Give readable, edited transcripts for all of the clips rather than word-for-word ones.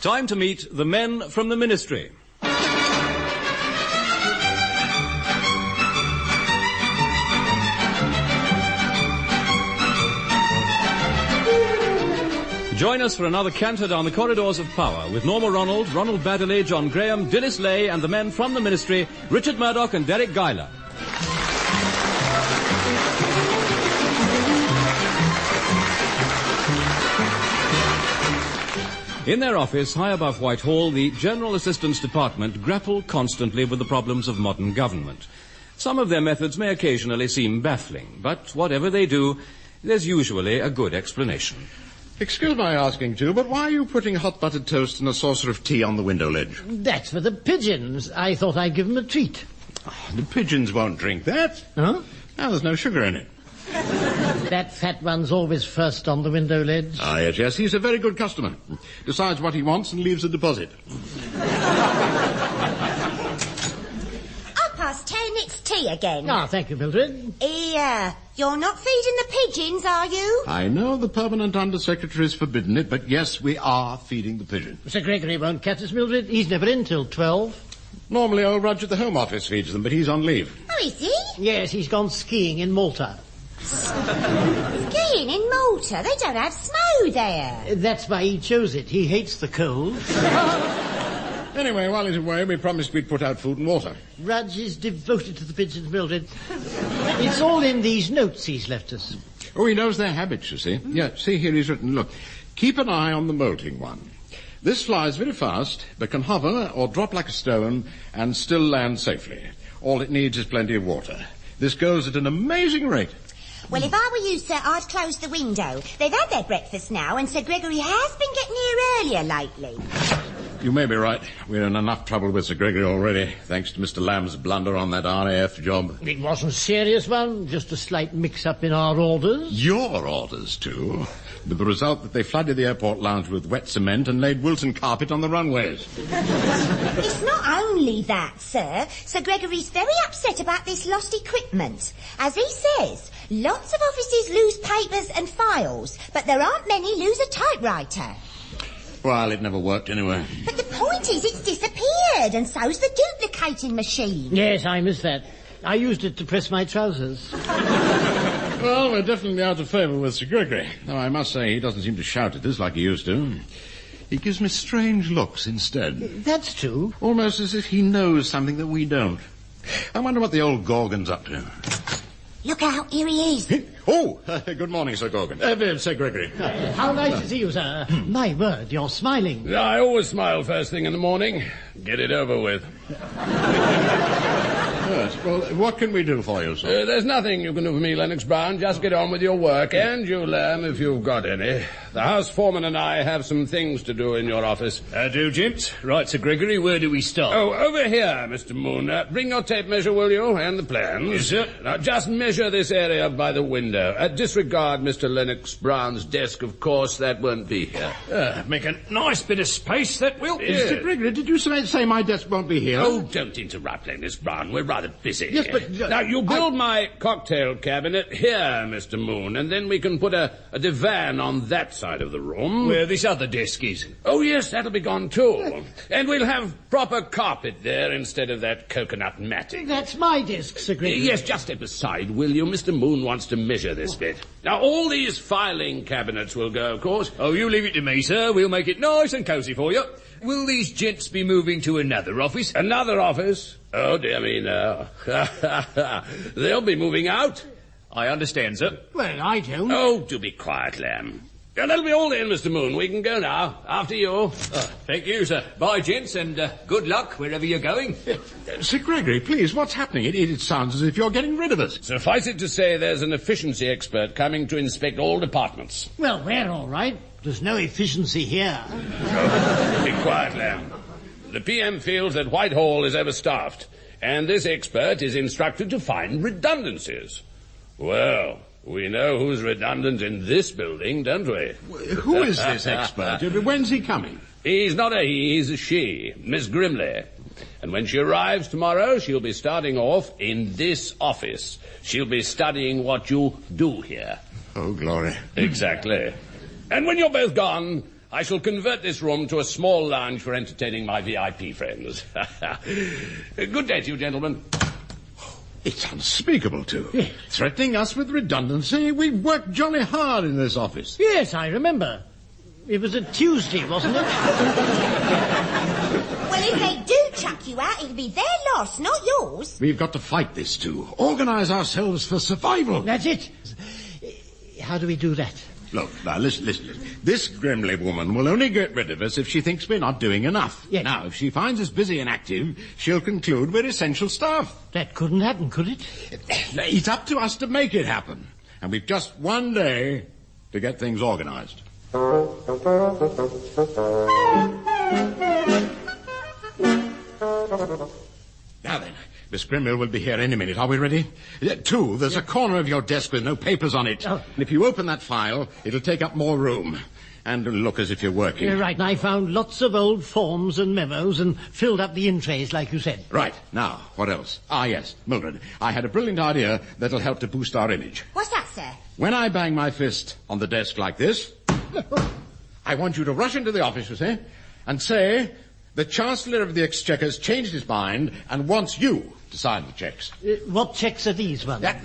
Time to meet the men from the ministry. Join us for another canter down the corridors of power with Norma, Ronald Baddiley, John Graham, Dilys Laye, and the men from the ministry, Richard Murdoch and Deryck Guyler. In their office, high above Whitehall, the General Assistance Department grapple constantly with the problems of modern government. Some of their methods may occasionally seem baffling, but whatever they do, there's usually a good explanation. Excuse my asking too, but why are you putting hot buttered toast and a saucer of tea on the window ledge? That's for the pigeons. I thought I'd give them a treat. Oh, the pigeons won't drink that. Huh? Now, there's no sugar in it. That fat one's always first on the window ledge. Ah, yes, he's a very good customer. Decides what he wants and leaves a deposit. 10, it's tea again. Ah, thank you, Mildred. Here, you're not feeding the pigeons, are you? I know the permanent undersecretary's forbidden it, but yes, we are feeding the pigeons. Sir Gregory won't catch us, Mildred. He's never in till 12. Normally old Roger at the Home Office feeds them, but he's on leave. Oh, is he? Yes, he's gone skiing in Malta. Skiing in Malta? They don't have snow there. That's why he chose it. He hates the cold. Anyway, while he's away, we promised we'd put out food and water. Rudge is devoted to the pigeons, Mildred. It's all in these notes he's left us. Oh, he knows their habits, you see. Yeah, see here he's written, look, keep an eye on the molting one. This flies very fast, but can hover or drop like a stone and still land safely. All it needs is plenty of water. This goes at an amazing rate. Well, if I were you, sir, I'd close the window. They've had their breakfast now, and Sir Gregory has been getting here earlier lately. You may be right. We're in enough trouble with Sir Gregory already, thanks to Mr. Lamb's blunder on that RAF job. It wasn't a serious one, just a slight mix-up in our orders. Your orders, too. With the result that they flooded the airport lounge with wet cement and laid Wilson carpet on the runways. It's not only that, sir. Sir Gregory's very upset about this lost equipment. As he says, lots of offices lose papers and files, but there aren't many lose a typewriter. Well, it never worked anyway. But the point is it's disappeared, and so's the duplicating machine. Yes, I missed that. I used it to press my trousers. Well, we're definitely out of favour with Sir Gregory. Though I must say he doesn't seem to shout at us like he used to. He gives me strange looks instead. That's true. Almost as if he knows something that we don't. I wonder what the old Gorgon's up to. Look out, here he is. Oh, good morning, Sir Gorgon. Sir Gregory. How nice to see you, sir. My word, you're smiling. I always smile first thing in the morning. Get it over with. Yes, well, what can we do for you, sir? There's nothing you can do for me, Lennox-Brown. Just get on with your work, and you, Lamb, if you've got any. The house foreman and I have some things to do in your office. Do, gents. Right, Sir Gregory, where do we start? Oh, over here, Mr. Moon. Bring your tape measure, will you, and the plans. Yes, sir. Now, just measure this area by the window. Disregard Mr. Lennox-Brown's desk, of course. That won't be here. Make a nice bit of space, that will. Yeah. Sir Gregory, did you say my desk won't be here? Oh, don't interrupt, Lennox-Brown. We're rather busy. Yes, but... now, you build my cocktail cabinet here, Mr. Moon, and then we can put a divan on that side of the room. Where this other desk is. Oh, yes, that'll be gone, too. And we'll have proper carpet there instead of that coconut matting. That's my desk, Sir Gregory. Yes, just step aside, will you? Mr. Moon wants to measure this bit. Now, all these filing cabinets will go, of course. Oh, you leave it to me, sir. We'll make it nice and cosy for you. Will these gents be moving to another office? Another office? Oh, dear me, no. They'll be moving out. I understand, sir. Well, I don't. Oh, do be quiet, Lamb. Yeah, that'll be all then, Mr. Moon. We can go now. After you. Thank you, sir. Bye, gents, and good luck wherever you're going. Sir Gregory, please, what's happening? It sounds as if you're getting rid of us. Suffice it to say there's an efficiency expert coming to inspect all departments. Well, we're all right. There's no efficiency here. Be quiet, Lamb. The PM feels that Whitehall is overstaffed, and this expert is instructed to find redundancies. Well, we know who's redundant in this building, don't we? Who is this expert? When's he coming? He's not a he, he's a she, Miss Grimley. And when she arrives tomorrow, she'll be starting off in this office. She'll be studying what you do here. Oh, glory. Exactly. And when you're both gone, I shall convert this room to a small lounge for entertaining my VIP friends. Good day to you, gentlemen. It's unspeakable, too. Yes. Threatening us with redundancy. We worked jolly hard in this office. Yes, I remember. It was a Tuesday, wasn't it? Well, if they do chuck you out, it'll be their loss, not yours. We've got to fight this, too. Organise ourselves for survival. That's it. How do we do that? Look, now, listen. This Grimley woman will only get rid of us if she thinks we're not doing enough. Yes. Now, if she finds us busy and active, she'll conclude we're essential staff. That couldn't happen, could it? It's up to us to make it happen. And we've just one day to get things organised. Now then, Miss Grimley will be here any minute. Are we ready? Two, there's a corner of your desk with no papers on it. Oh. And if you open that file, it'll take up more room. And look as if you're working. You're right, and I found lots of old forms and memos and filled up the in trays, like you said. Right. Now, what else? Ah, yes, Mildred. I had a brilliant idea that'll help to boost our image. What's that, sir? When I bang my fist on the desk like this, I want you to rush into the office, you see, and say, the Chancellor of the Exchequer's changed his mind and wants you to sign the cheques. What checks are these ones? There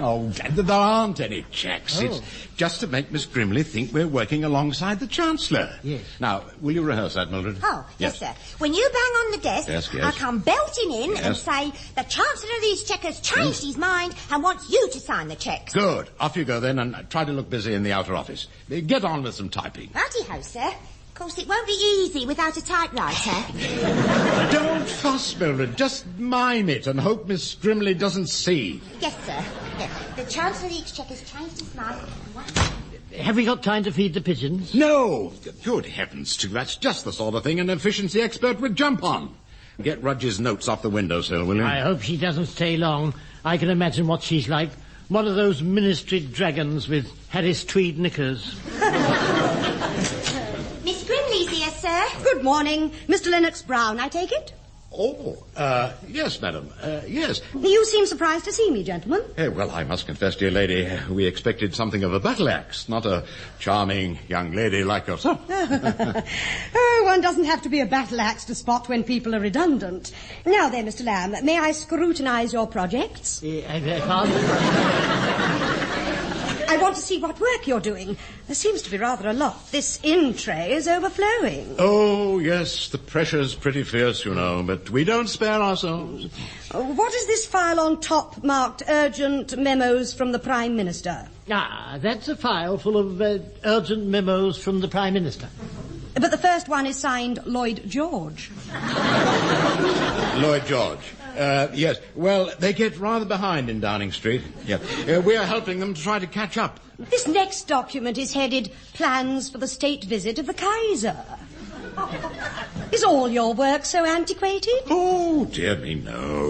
aren't any checks. Oh. It's just to make Miss Grimley think we're working alongside the Chancellor. Yes. Now, will you rehearse that, Mildred? Oh, yes, sir. When you bang on the desk, Yes. I come belting in and Yes. say, the Chancellor of the Exchequer's changed his mind and wants you to sign the cheques. Good. Off you go then, and try to look busy in the outer office. Get on with some typing. Righty-ho, sir. Of course, it won't be easy without a typewriter. Don't fuss, Mildred. Just mime it and hope Miss Grimley doesn't see. Yes, sir. Yes. The Chancellor of the Exchequer's changed his mind. Have we got time to feed the pigeons? No! Good heavens, too. That's just the sort of thing an efficiency expert would jump on. Get Rudge's notes off the windowsill, will you? I hope she doesn't stay long. I can imagine what she's like. One of those ministry dragons with Harris tweed knickers. Miss Grimley's here, sir. Good morning. Mr. Lennox-Brown, I take it? Oh, yes, madam. Yes. You seem surprised to see me, gentlemen. Well, I must confess, dear lady, we expected something of a battle axe, not a charming young lady like yourself. Oh, one doesn't have to be a battle axe to spot when people are redundant. Now then, Mr. Lamb, may I scrutinise your projects? I want to see what work you're doing. There seems to be rather a lot. This in-tray is overflowing. Oh, yes, the pressure's pretty fierce, you know, but we don't spare ourselves. What is this file on top marked urgent memos from the Prime Minister? Ah, that's a file full of urgent memos from the Prime Minister. But the first one is signed Lloyd George. Lloyd George. Yes. Well, they get rather behind in Downing Street. Yeah. We're helping them to try to catch up. This next document is headed Plans for the State Visit of the Kaiser. Is all your work so antiquated? Oh, dear me, no.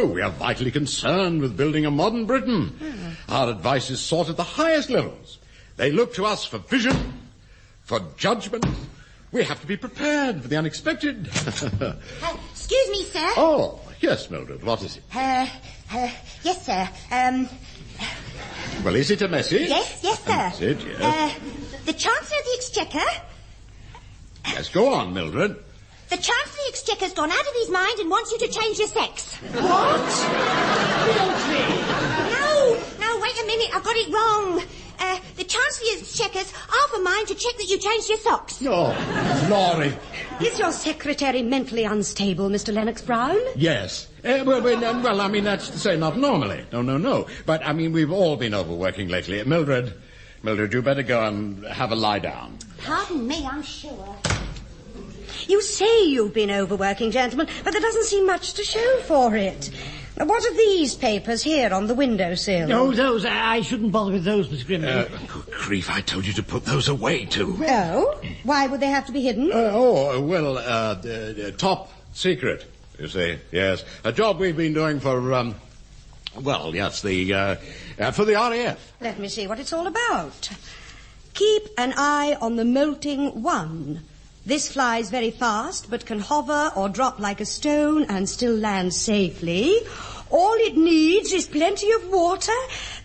We are vitally concerned with building a modern Britain. Our advice is sought at the highest levels. They look to us for vision, for judgment. We have to be prepared for the unexpected. Excuse me, sir. Oh, yes, Mildred, what is it? Yes, sir. Well, is it a message? Yes, sir. A message, yes. The Chancellor of the Exchequer... Yes, go on, Mildred. The Chancellor of the Exchequer's gone out of his mind and wants you to change your sex. What? No, wait a minute, I've got it wrong. The Chancellor of the Exchequer's half a mind to check that you changed your socks. Oh, glory. Is your secretary mentally unstable, Mr. Lennox-Brown? Yes. Well, I mean, that's to say not normally. No. But, I mean, we've all been overworking lately. Mildred, you better go and have a lie down. Pardon me, I'm sure. You say you've been overworking, gentlemen, but there doesn't seem much to show for it. What are these papers here on the windowsill? Oh, those. I shouldn't bother with those, Miss Grimley. Good grief, I told you to put those away, too. Oh? Why would they have to be hidden? Top secret, you see, yes. A job we've been doing for, for the RAF. Let me see what it's all about. Keep an eye on the molting one. This flies very fast, but can hover or drop like a stone and still land safely. All it needs is plenty of water.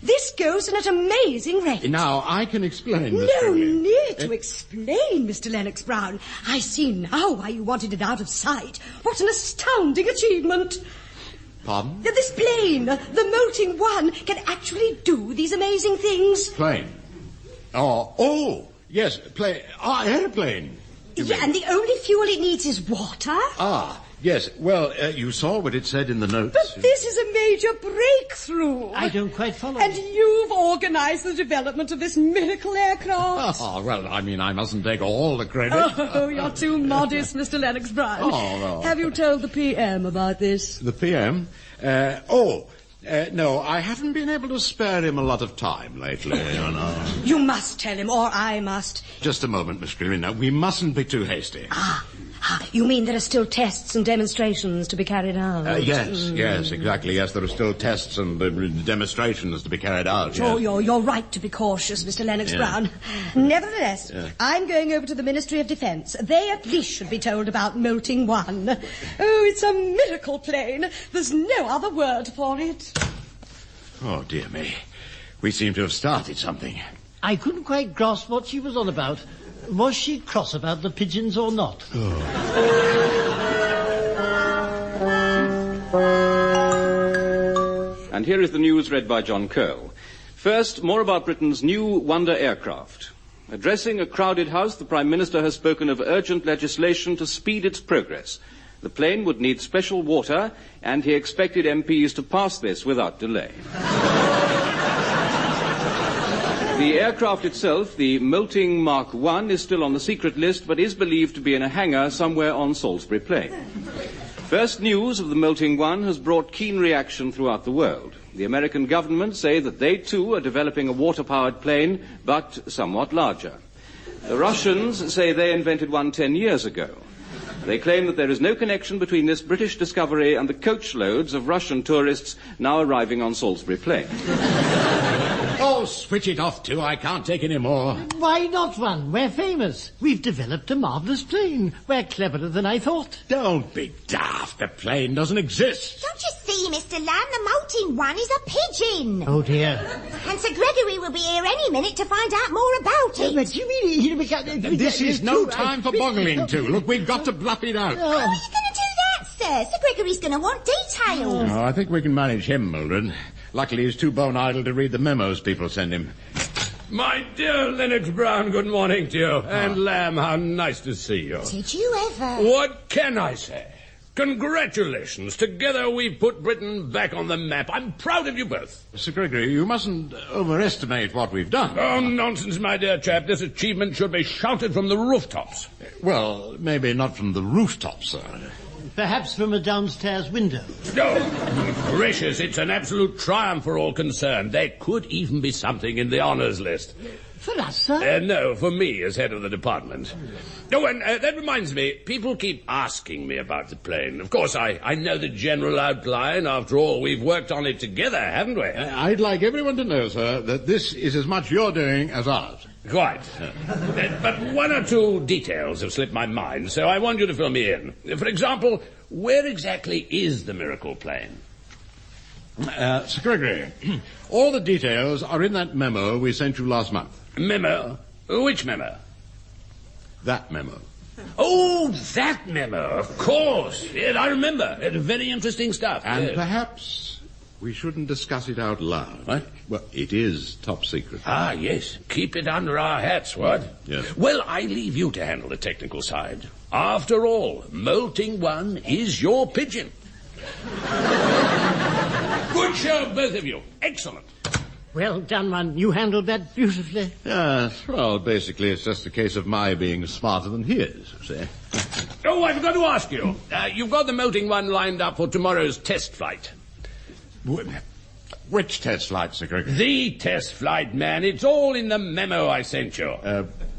This goes in at amazing rate. Now, I can explain, Miss No Gregory. need to explain, Mr. Lennox-Brown. I see now why you wanted it out of sight. What an astounding achievement. Pardon? This plane, the Molting One, can actually do these amazing things. Plane. Oh, yes, plane. Airplane. Yeah, and the only fuel it needs is water. Yes. Well, you saw what it said in the notes. But this is a major breakthrough. I don't quite follow. And you've organised the development of this miracle aircraft. Oh, well, I mean, I mustn't take all the credit. Oh, you're too modest, Mr. Lennox-Brown. Oh, no. Have you told the PM about this? The PM? No, I haven't been able to spare him a lot of time lately, you know. You must tell him, or I must. Just a moment, Miss Gregory. Now, we mustn't be too hasty. You mean there are still tests and demonstrations to be carried out? Yes, exactly. Yes, there are still tests and demonstrations to be carried out. Sure, you're right to be cautious, Mr. Lennox-Brown. Nevertheless, I'm going over to the Ministry of Defence. They at least should be told about Molting One. Oh, it's a miracle plane. There's no other word for it. Oh, dear me. We seem to have started something. I couldn't quite grasp what she was on about. Was she cross about the pigeons or not? And here is the news read by John Curl. First, more about Britain's new wonder aircraft. Addressing a crowded House, the Prime Minister has spoken of urgent legislation to speed its progress. The plane would need special water, and he expected MPs to pass this without delay. The aircraft itself, the Molting Mark I, is still on the secret list, but is believed to be in a hangar somewhere on Salisbury Plain. First news of the Molting I has brought keen reaction throughout the world. The American government say that they too are developing a water-powered plane, but somewhat larger. The Russians say they invented one 10 years ago. They claim that there is no connection between this British discovery and the coachloads of Russian tourists now arriving on Salisbury Plain. Oh, switch it off, too. I can't take any more. Why not one? We're famous. We've developed a marvellous plane. We're cleverer than I thought. Don't be daft. The plane doesn't exist. Don't you see, Mr. Lamb, the Molting One is a pigeon. Oh, dear. And Sir Gregory will be here any minute to find out more about it. But you mean... This is no time for bungling, too. Look, we've got to bluff it out. How are you going to do that, sir? Sir Gregory's going to want details. Oh, I think we can manage him, Mildred. Luckily, he's too bone idle to read the memos people send him. My dear Lennox-Brown, good morning to you. And Lamb, how nice to see you. Did you ever? What can I say? Congratulations. Together we've put Britain back on the map. I'm proud of you both. Sir Gregory, you mustn't overestimate what we've done. Oh, nonsense, my dear chap. This achievement should be shouted from the rooftops. Well, maybe not from the rooftops, sir. Perhaps from a downstairs window. Oh, gracious, it's an absolute triumph for all concerned. There could even be something in the honours list. For us, sir? No, for me as head of the department. Oh, and that reminds me, people keep asking me about the plane. Of course, I know the general outline. After all, we've worked on it together, haven't we? I'd like everyone to know, sir, that this is as much your doing as ours. Quite. But one or two details have slipped my mind, so I want you to fill me in. For example, where exactly is the miracle plane? Sir Gregory, all the details are in that memo we sent you last month. Memo? Which memo? That memo. Oh, that memo, of course. Yeah, I remember. Very interesting stuff. And perhaps we shouldn't discuss it out loud. What? Well, it is top secret. Ah, yes. Keep it under our hats, what? Yes. Well, I leave you to handle the technical side. After all, Molting One is your pigeon. Good show, both of you. Excellent. Well done, man. You handled that beautifully. Yes, well, basically it's just a case of my being smarter than he is, see. Oh, I forgot to ask you. You've got the Molting One lined up for tomorrow's test flight. Which test flight, Sir Gregory? The test flight, man. It's all in the memo I sent you.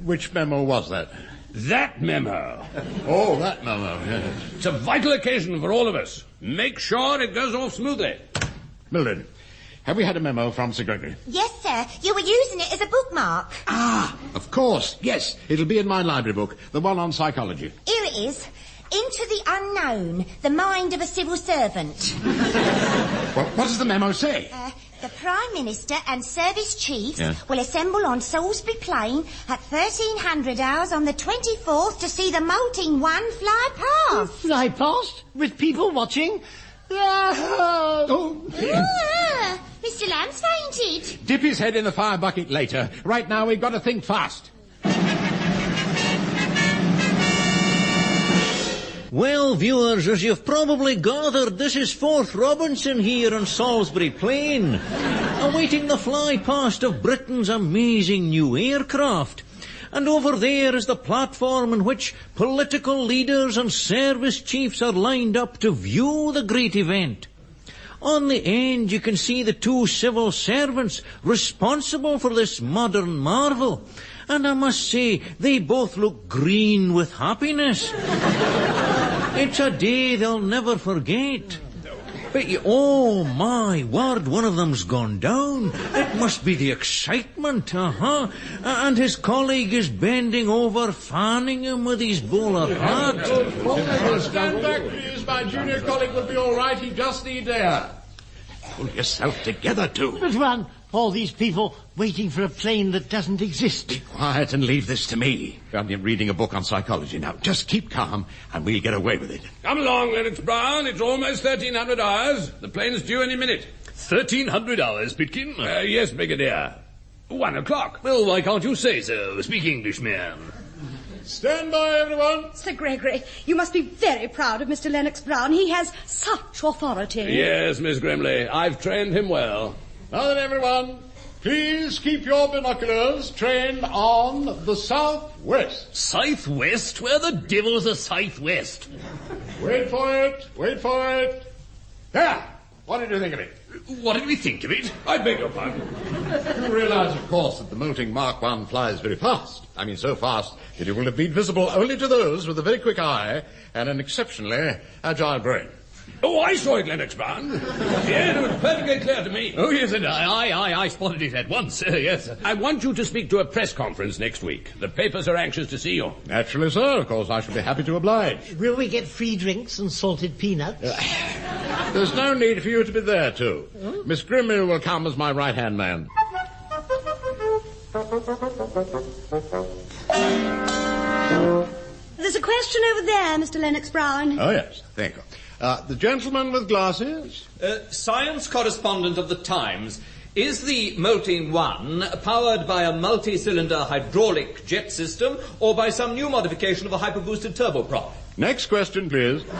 Which memo was that? That memo. Oh, that memo, yes. It's a vital occasion for all of us. Make sure it goes off smoothly. Mildred, Have we had a memo from Sir Gregory? Yes, sir. You were using it as a bookmark. Ah, of course. Yes, it'll be in my library book, the one on psychology. Here it is. Into the unknown, the mind of a civil servant. Well, what does the memo say? The Prime Minister and Service Chiefs will assemble on Salisbury Plain at 1300 hours on the 24th to see the molting one fly past. Fly past? With people watching? Mr. Lamb's fainted. Dip his head in the fire bucket later. Right now, we've got to think fast. Well, viewers, as you've probably gathered, this is Fort Robinson here on Salisbury Plain, awaiting the fly past of Britain's amazing new aircraft. And over there is the platform on which political leaders and service chiefs are lined up to view the great event. On the end, you can see the two civil servants responsible for this modern marvel. And I must say, they both look green with happiness. It's a day they'll never forget. But, oh my word, one of them's gone down. It must be the excitement, And his colleague is bending over, fanning him with his bowler hat. Stand back, please. My junior colleague will be all right. He just needs air. Pull yourself together, too. But one, all these people waiting for a plane that doesn't exist. Be quiet and leave this to me. I'm reading a book on psychology now. Just keep calm and we'll get away with it. Come along, Lennox-Brown. It's almost 1300 hours. The plane's due any minute. 1300 hours, Pitkin? Yes, Brigadier. 1 o'clock. Well, why can't you say so? Speak English, man. Stand by, everyone. Sir Gregory, you must be very proud of Mr. Lennox-Brown. He has such authority. Yes, Miss Grimley. I've trained him well. Now then, everyone, please keep your binoculars trained on the southwest. Southwest? Where the devil's the southwest? Wait for it. There! What did you think of it? What did we think of it? I beg your pardon. You realize, of course, that the molting Mark I flies very fast. I mean, so fast that it will have been visible only to those with a very quick eye and an exceptionally agile brain. Oh, I saw it, Lennox-Brown. Yes, it was perfectly clear to me. Oh, yes, and I spotted it at once, yes. I want you to speak to a press conference next week. The papers are anxious to see you. Naturally, sir. Of course, I shall be happy to oblige. Will we get free drinks and salted peanuts? There's no need for you to be there, too. Miss Grimley will come as my right-hand man. There's a question over there, Mr. Lennox-Brown. Oh, yes. Thank you. The gentleman with glasses? Science correspondent of the Times. Is the molting one powered by a multi-cylinder hydraulic jet system or by some new modification of a hyper-boosted turboprop? Next question, please. But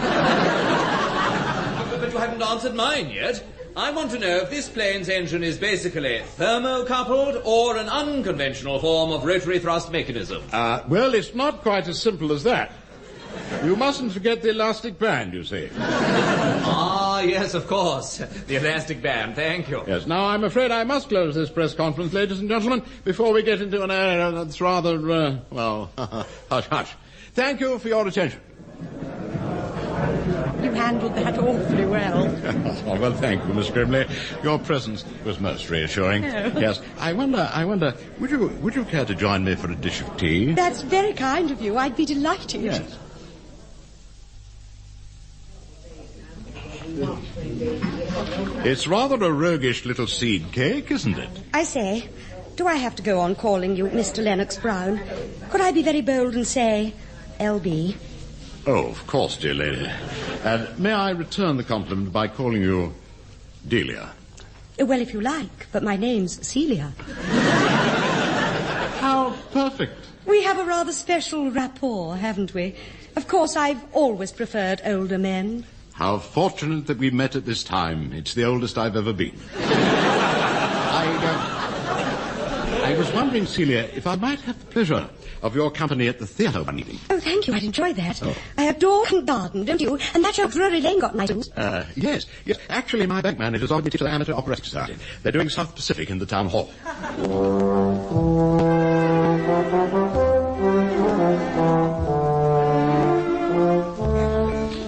you haven't answered mine yet. I want to know if this plane's engine is basically thermocoupled or an unconventional form of rotary thrust mechanism. Well, it's not quite as simple as that. You mustn't forget the elastic band, you see. Ah, yes, of course. The elastic band, thank you. Yes, now I'm afraid I must close this press conference, ladies and gentlemen, before we get into an area that's rather, hush-hush. Thank you for your attention. You handled that awfully well. Oh, well, thank you, Miss Grimley. Your presence was most reassuring. Oh. Yes, I wonder, would you care to join me for a dish of tea? That's very kind of you. I'd be delighted. Yes. It's rather a roguish little seed cake, isn't it? I say, do I have to go on calling you Mr. Lennox-Brown? Could I be very bold and say L.B.? Oh, of course, dear lady. And may I return the compliment by calling you Delia? Well, if you like, but my name's Celia. How perfect. We have a rather special rapport, haven't we? Of course, I've always preferred older men. How fortunate that we met at this time. It's the oldest I've ever been. I was wondering, Celia, if I might have the pleasure of your company at the theatre one evening. Oh, thank you. I'd enjoy that. Oh. I adore Covent Garden, don't you? And that show Drury Lane got nice rooms. Yes. Actually, my bank manager's offered me to the Amateur Operatic Society. They're doing South Pacific in the town hall.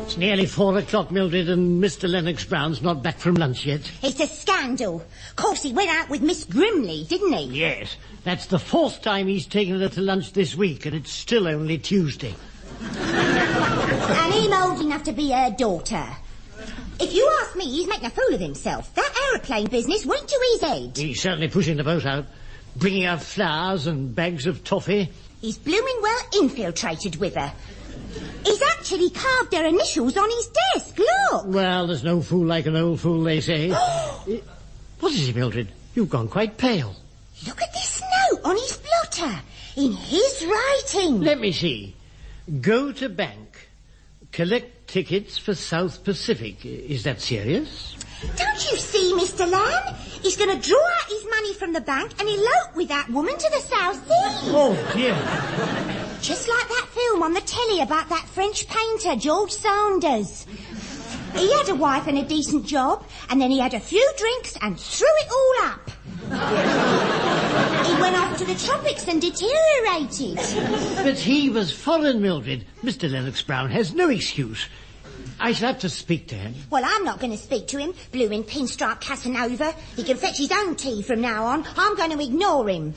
It's Nearly 4 o'clock, Mildred, and Mr. Lennox-Brown's not back from lunch yet. It's a scandal. Of course, he went out with Miss Grimley, didn't he? Yes. That's the 4th time he's taken her to lunch this week, and it's still only Tuesday. And him old enough to be her daughter. If you ask me, he's making a fool of himself. That aeroplane business went to his head. He's certainly pushing the boat out, bringing out flowers and bags of toffee. He's blooming well infiltrated with her. He's actually carved her initials on his desk, look! Well, there's no fool like an old fool, they say. What is it, Mildred? You've gone quite pale. Look at this note on his blotter, in his writing. Let me see. Go to bank. Collect tickets for South Pacific. Is that serious? Don't you see, Mr. Lamb? He's going to draw out his money from the bank and elope with that woman to the South Sea. Oh, dear. Just like that film on the telly about that French painter, George Sanders. He had a wife and a decent job, and then he had a few drinks and threw it all up. He went off to the tropics and deteriorated. But he was foreign, Mildred. Mr. Lennox-Brown has no excuse. I shall have to speak to him. Well, I'm not going to speak to him, blooming pinstripe Casanova. He can fetch his own tea from now on. I'm going to ignore him.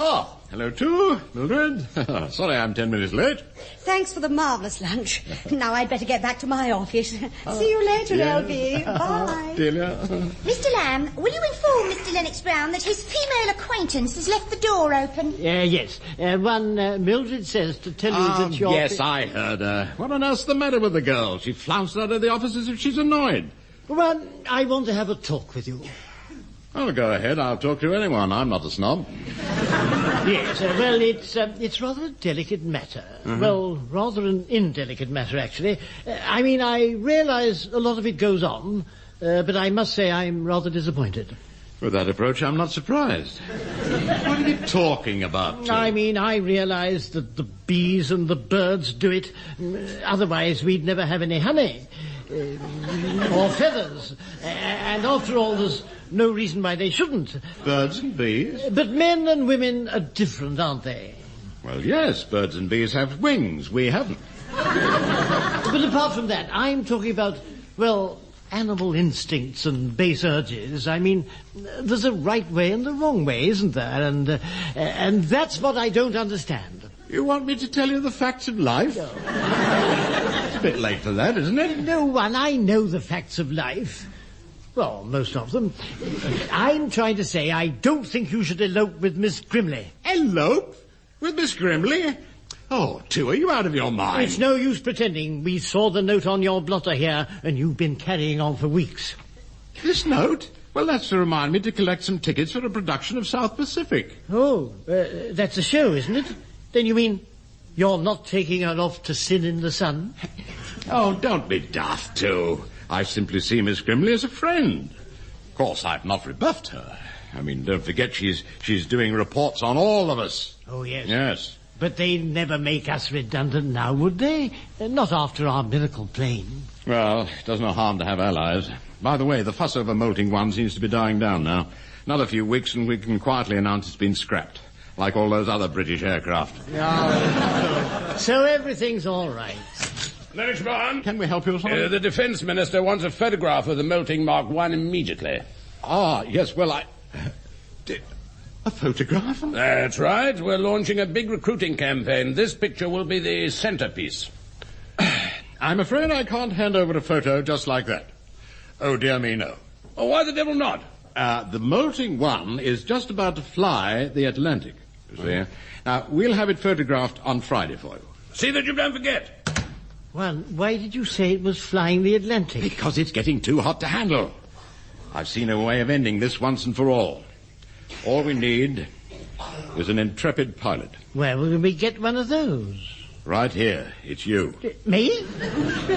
Oh, hello too, Mildred. Sorry I'm 10 minutes late. Thanks for the marvellous lunch. Now I'd better get back to my office. See you later, LB. Bye. Delia. Mr. Lamb, will you inform Mr. Lennox-Brown that his female acquaintance has left the door open? Yes. Mildred says to tell you that you're... Yes, I heard her. What on earth's the matter with the girl? She flounced out of the office as if she's annoyed. Well, I want to have a talk with you. Oh, go ahead. I'll talk to anyone. I'm not a snob. Yes, it's rather a delicate matter. Mm-hmm. Well, rather an indelicate matter, actually. I realise a lot of it goes on, but I must say I'm rather disappointed. With that approach, I'm not surprised. What are you talking about, Tim? I realise that the bees and the birds do it. Otherwise, we'd never have any honey. Or feathers. And after all, there's no reason why they shouldn't. Birds and bees? But men and women are different, aren't they? Well, yes, birds and bees have wings. We haven't. But apart from that, I'm talking about, animal instincts and base urges. There's a right way and a wrong way, isn't there? And that's what I don't understand. You want me to tell you the facts of life? No. It's a bit late for that, isn't it? No, I know the facts of life. Well, most of them. I'm trying to say I don't think you should elope with Miss Grimley. Elope? With Miss Grimley? Oh, are you out of your mind? It's no use pretending. We saw the note on your blotter here, and you've been carrying on for weeks. This note? Well, that's to remind me to collect some tickets for a production of South Pacific. Oh, that's a show, isn't it? Then you mean you're not taking her off to sin in the sun? Oh, don't be daft, too. I simply see Miss Grimley as a friend. Of course, I've not rebuffed her. Don't forget she's doing reports on all of us. Oh, yes. Yes. But they'd never make us redundant now, would they? Not after our miracle plane. Well, it does no harm to have allies. By the way, the fuss over Molting One seems to be dying down now. Another few weeks and we can quietly announce it's been scrapped, like all those other British aircraft. So everything's all right. Lennox-Brown? Can we help you, sir? The Defence Minister wants a photograph of the Molting Mark I immediately. Ah, yes, a photograph? That's right. We're launching a big recruiting campaign. This picture will be the centrepiece. I'm afraid I can't hand over a photo just like that. Oh, dear me, no. Oh, why the devil not? The Molting One is just about to fly the Atlantic, you see. Now, we'll have it photographed on Friday for you. See that you don't forget. Well, why did you say it was flying the Atlantic? Because it's getting too hot to handle. I've seen a way of ending this once and for all. All we need is an intrepid pilot. Where will we get one of those? Right here. It's you. Me?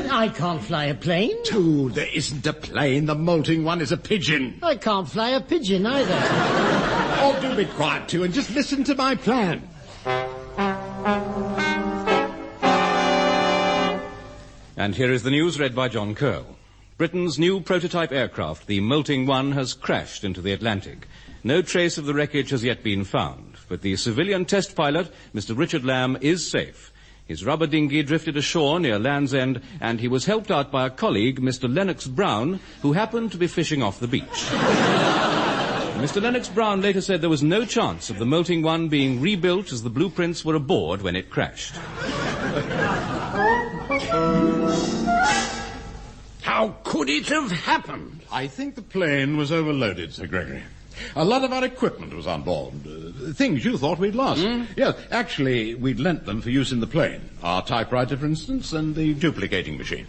I can't fly a plane. Dude, there isn't a plane. The Molting One is a pigeon. I can't fly a pigeon either. Oh, do be quiet, too, and just listen to my plan. And here is the news read by John Curl. Britain's new prototype aircraft, the Molting One, has crashed into the Atlantic. No trace of the wreckage has yet been found, but the civilian test pilot, Mr. Richard Lamb, is safe. His rubber dinghy drifted ashore near Land's End, and he was helped out by a colleague, Mr. Lennox-Brown, who happened to be fishing off the beach. Mr. Lennox-Brown later said there was no chance of the Molting One being rebuilt as the blueprints were aboard when it crashed. How could it have happened? I think the plane was overloaded, Sir Gregory. A lot of our equipment was on board. Things you thought we'd lost. Yes, actually, we'd lent them for use in the plane. Our typewriter, for instance, and the duplicating machine.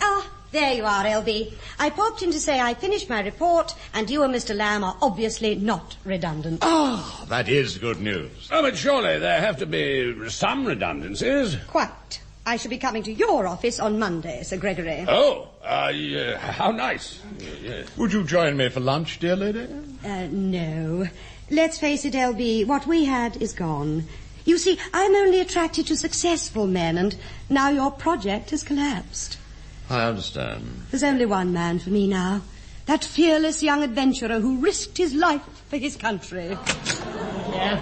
Ah, there you are, LB. I popped in to say I finished my report, and you and Mr. Lamb are obviously not redundant. Ah, that is good news. Oh, but surely there have to be some redundancies. Quite. I shall be coming to your office on Monday, Sir Gregory. Oh, how nice. Would you join me for lunch, dear lady? No. Let's face it, LB, what we had is gone. You see, I'm only attracted to successful men, and now your project has collapsed. I understand. There's only one man for me now. That fearless young adventurer who risked his life for his country.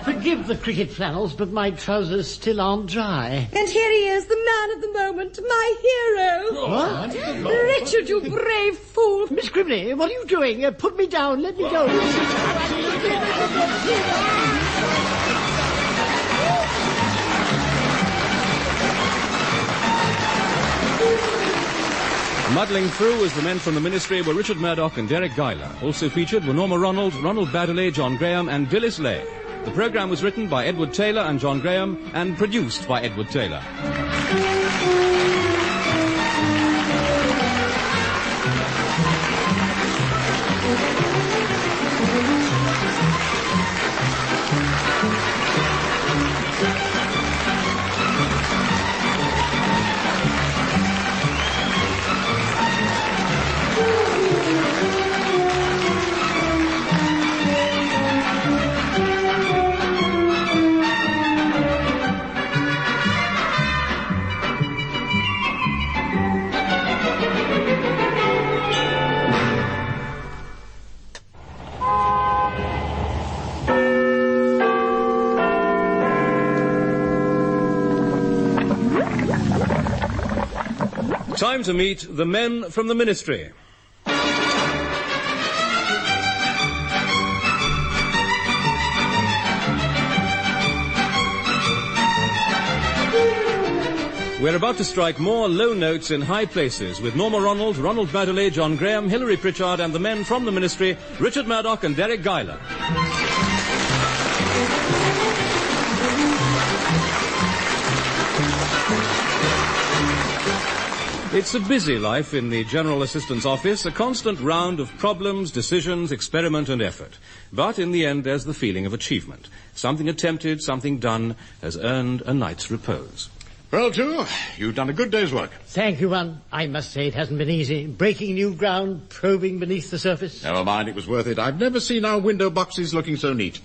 Forgive the cricket flannels, but my trousers still aren't dry. And here he is, the man of the moment, my hero. What? Richard, you brave fool. Miss Grimley, what are you doing? Put me down, let me go. Muddling through as the men from the Ministry were Richard Murdoch and Deryck Guyler. Also featured were Norma, Ronald Baddiley, John Graham and Dilys Laye. The programme was written by Edward Taylor and John Graham and produced by Edward Taylor. Time to meet the men from the Ministry. We're about to strike more low notes in high places with Norma, Ronald Baddiley, John Graham, Hilary Pritchard and the men from the Ministry, Richard Murdoch and Deryck Guyler. It's a busy life in the General Assistant's office, a constant round of problems, decisions, experiment and effort. But in the end, there's the feeling of achievement. Something attempted, something done, has earned a night's repose. Well, too, you've done a good day's work. Thank you, One. I must say it hasn't been easy. Breaking new ground, probing beneath the surface. Never mind, it was worth it. I've never seen our window boxes looking so neat.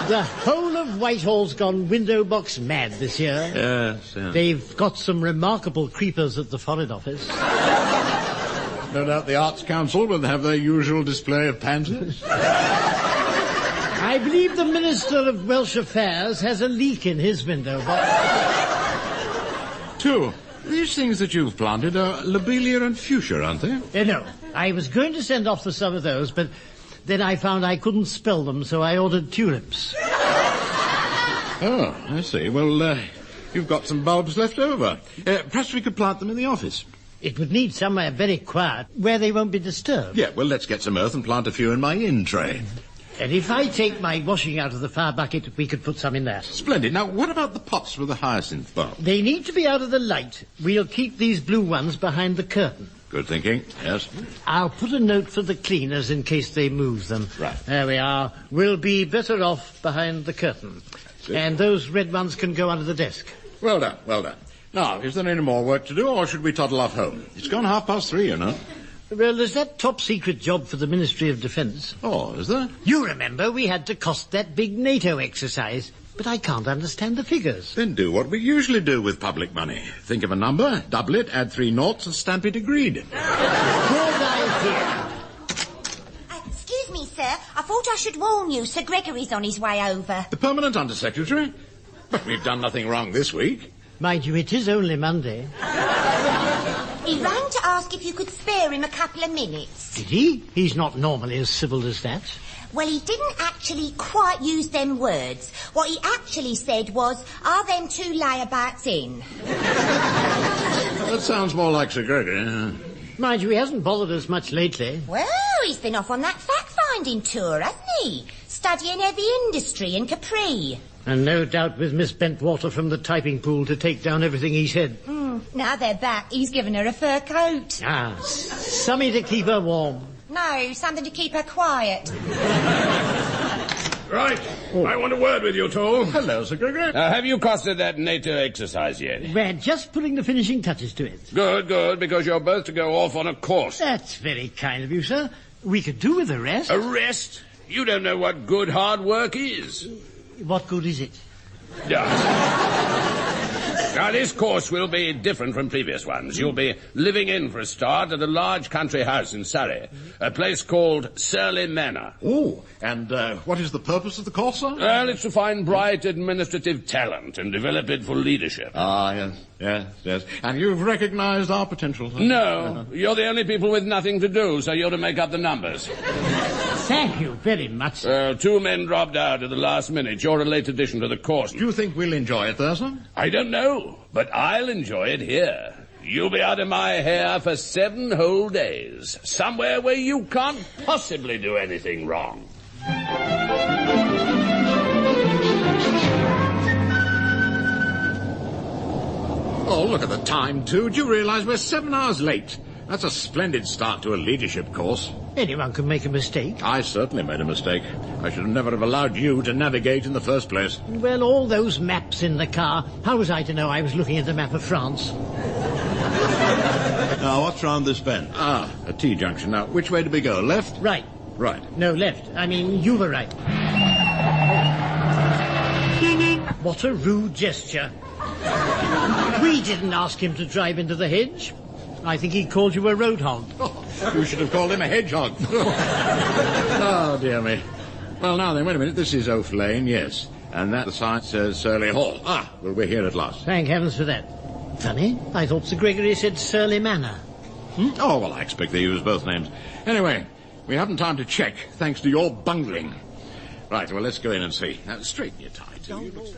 The whole of Whitehall's gone window box mad this year. Yes. They've got some remarkable creepers at the Foreign Office. No doubt the Arts Council will have their usual display of pansies. I believe the Minister of Welsh Affairs has a leak in his window box. Two, these things that you've planted are lobelia and fuchsia, aren't they? No, I was going to send off for some of those, but then I found I couldn't spell them, so I ordered tulips. Oh, I see. Well, you've got some bulbs left over. Perhaps we could plant them in the office. It would need somewhere very quiet, where they won't be disturbed. Yeah, well, let's get some earth and plant a few in my in-tray. And if I take my washing out of the fire bucket, we could put some in there. Splendid. Now, what about the pots with the hyacinth bulb? They need to be out of the light. We'll keep these blue ones behind the curtain. Good thinking, yes. I'll put a note for the cleaners in case they move them. Right. There we are. We'll be better off behind the curtain. And those red ones can go under the desk. Well done, well done. Now, is there any more work to do, or should we toddle off home? It's gone 3:30, you know. Well, there's that top-secret job for the Ministry of Defence. Oh, is there? You remember we had to cost that big NATO exercise, but I can't understand the figures. Then do what we usually do with public money. Think of a number, double it, add 3 noughts, and stamp it agreed. Good idea. Excuse me, sir. I thought I should warn you. Sir Gregory's on his way over. The Permanent Undersecretary? But we've done nothing wrong this week. Mind you, it is only Monday. He rang to ask if you could spare him a couple of minutes. Did he? He's not normally as civil as that. Well, he didn't actually quite use them words. What he actually said was, are them two layabouts in? That sounds more like Sir Gregory. Mind you, he hasn't bothered us much lately. Well, he's been off on that fact-finding tour, hasn't he? Studying heavy industry in Capri. And no doubt with Miss Bentwater from the typing pool to take down everything he said. Now they're back, he's given her a fur coat. Ah, something to keep her warm. No, something to keep her quiet. Right. I want a word with you two. Hello, Sir Gregory. Have you costed that NATO exercise yet? We're just putting the finishing touches to it. Good, because you're both to go off on a course. That's very kind of you, sir. We could do with a rest. A rest? You don't know what good hard work is. What good is it? Now, this course will be different from previous ones. You'll be living in, for a start, at a large country house in Surrey, a place called Surrey Manor. Oh, and what is the purpose of the course, sir? Well, it's to find bright administrative talent and develop it for leadership. Ah, yes. And you've recognized our potential, sir? No, you're the only people with nothing to do, so you're to make up the numbers. Thank you very much. 2 men dropped out at the last minute. You're a late addition to the course. Do you think we'll enjoy it there, sir? I don't know, but I'll enjoy it here. You'll be out of my hair for 7 whole days. Somewhere where you can't possibly do anything wrong. Oh, look at the time, too. Do you realize we're 7 hours late? That's a splendid start to a leadership course. Anyone can make a mistake. I certainly made a mistake. I should never have allowed you to navigate in the first place. Well, all those maps in the car. How was I to know I was looking at the map of France? Now, what's round this bend? Ah, a T-junction. Now, which way do we go? Left? Right. Right. No, left. I mean, you were right. What a rude gesture. We didn't ask him to drive into the hedge. I think he called you a road hog. Oh, you should have called him a hedgehog. Oh, dear me. Well, now then, wait a minute. This is Oaf Lane, yes. And that, the sign says Surrey Hall. Ah, well, we're here at last. Thank heavens for that. Funny, I thought Sir Gregory said Surrey Manor. Oh, well, I expect they use both names. Anyway, we haven't time to check, thanks to your bungling. Right, well, let's go in and see. Now, straighten your tie, too. You look so...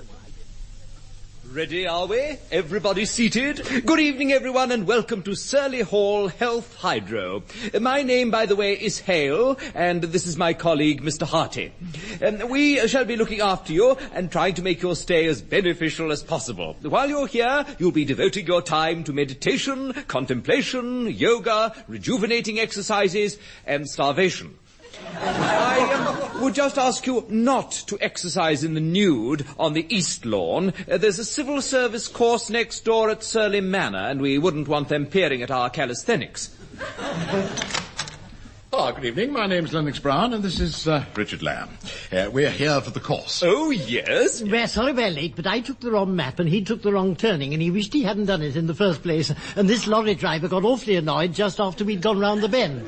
Ready, are we? Everybody seated? Good evening, everyone, and welcome to Surrey Hall Health Hydro. My name, by the way, is Hale, and this is my colleague, Mr. Harty. We shall be looking after you and trying to make your stay as beneficial as possible. While you're here, you'll be devoting your time to meditation, contemplation, yoga, rejuvenating exercises, and starvation. I would just ask you not to exercise in the nude on the East Lawn. There's a civil service course next door at Surrey Manor, and we wouldn't want them peering at our calisthenics. Oh, good evening. My name's Lennox-Brown, and this is Richard Lamb. We're here for the course. Oh, yes? We're sorry we're late, but I took the wrong map and he took the wrong turning, and he wished he hadn't done it in the first place. And this lorry driver got awfully annoyed just after we'd gone round the bend.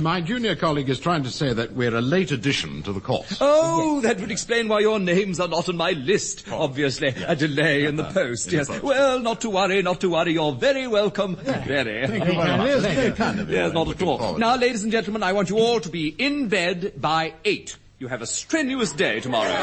My junior colleague is trying to say that we're a late addition to the course. Oh, that would explain why your names are not on my list. Obviously, a delay in the post, yes. Well, not to worry. You're very welcome. Very. Thank you very much. Very kind of you. Yes, not at all. Now, ladies and gentlemen, I want you all to be in bed by 8. You have a strenuous day tomorrow.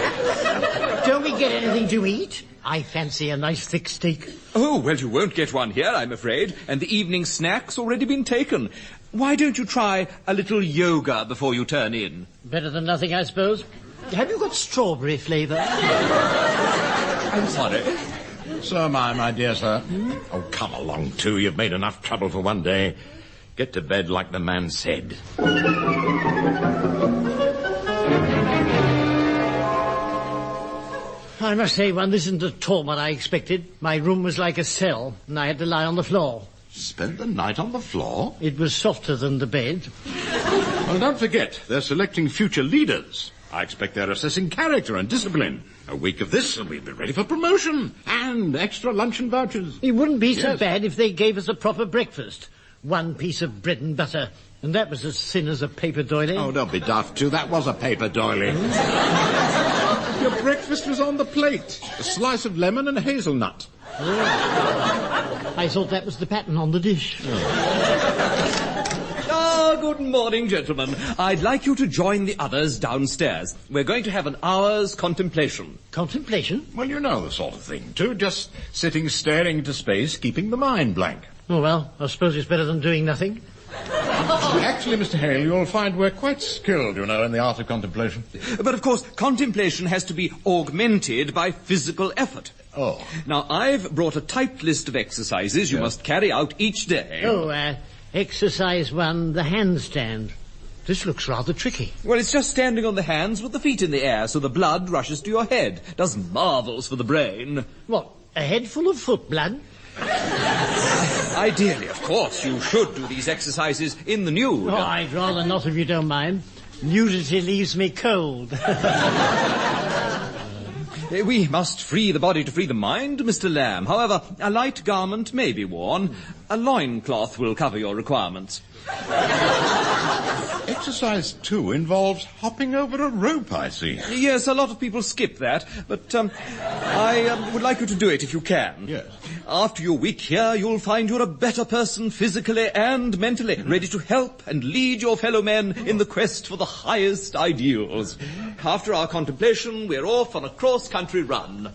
Don't we get anything to eat? I fancy a nice thick steak. Oh, well, you won't get one here, I'm afraid, and the evening snack's already been taken. Why don't you try a little yoga before you turn in? Better than nothing, I suppose. Have you got strawberry flavour? I'm sorry. So am I, my dear sir. Oh, come along, too. You've made enough trouble for one day. Get to bed like the man said. I must say, one, this isn't at all what I expected. My room was like a cell, and I had to lie on the floor. Spent the night on the floor? It was softer than the bed. Well, don't forget, they're selecting future leaders. I expect they're assessing character and discipline. A week of this, and we'll be ready for promotion. And extra luncheon vouchers. It wouldn't be so bad if they gave us a proper breakfast. 1 piece of bread and butter. And that was as thin as a paper doily. Oh, don't be daft, too. That was a paper doily. Your breakfast was on the plate. A slice of lemon and hazelnut. Oh. I thought that was the pattern on the dish. Good morning, gentlemen. I'd like you to join the others downstairs. We're going to have an hour's contemplation. Contemplation? Well, you know the sort of thing, too. Just sitting staring into space, keeping the mind blank. Oh, well, I suppose it's better than doing nothing. Actually, Mr. Hale, you'll find we're quite skilled, you know, in the art of contemplation. But, of course, contemplation has to be augmented by physical effort. Oh. Now, I've brought a typed list of exercises you must carry out each day. Exercise 1, the handstand. This looks rather tricky. Well, it's just standing on the hands with the feet in the air so the blood rushes to your head. Does marvels for the brain. What, a head full of foot blood? Ideally, of course, you should do these exercises in the nude. Oh, I'd rather not if you don't mind. Nudity leaves me cold. We must free the body to free the mind, Mr. Lamb. However, a light garment may be worn. A loincloth will cover your requirements. Exercise 2 involves hopping over a rope, I see. Yes, a lot of people skip that, but I would like you to do it if you can. Yes. After your week here, you'll find you're a better person physically and mentally, ready to help and lead your fellow men in the quest for the highest ideals. After our contemplation, we're off on a cross-country run.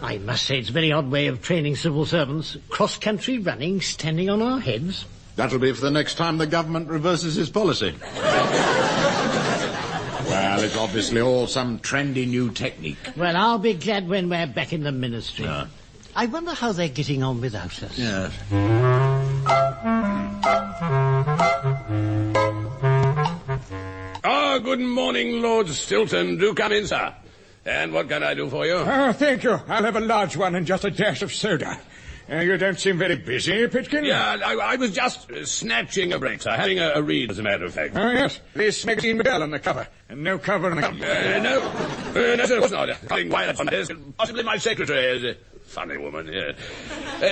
I must say it's a very odd way of training civil servants. Cross-country running, standing on our heads. That'll be for the next time the government reverses its policy. Well, it's obviously all some trendy new technique. Well, I'll be glad when we're back in the ministry. Yeah. I wonder how they're getting on without us. Yes. Good morning, Lord Stilton. Do come in, sir. And what can I do for you? Oh, thank you. I'll have a large one and just a dash of soda. You don't seem very busy, Pitkin. Yeah, I was just snatching a break, sir. Having a read, as a matter of fact. Oh, yes. This magazine bell on the cover. And no cover on the cover. No, sir, of course not. Calling Wyatt on this. Possibly my secretary is a funny woman, yes.